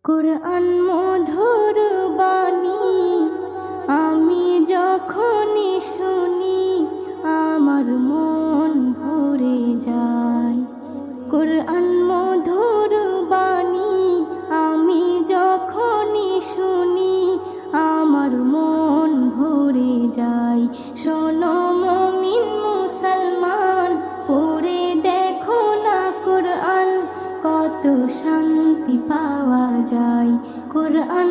কুরআন মধুর বাণী আমি যখনই শুনি আমার মন ভরে যায়। কুরআন মধুর বাণী আমি যখনই শুনি আমার মন ভরে যায়। শোনো মুমিন মুসলমান, পড়ে দেখো না কুরআন, কত শান্তি পাওয়া যায়। কুরআন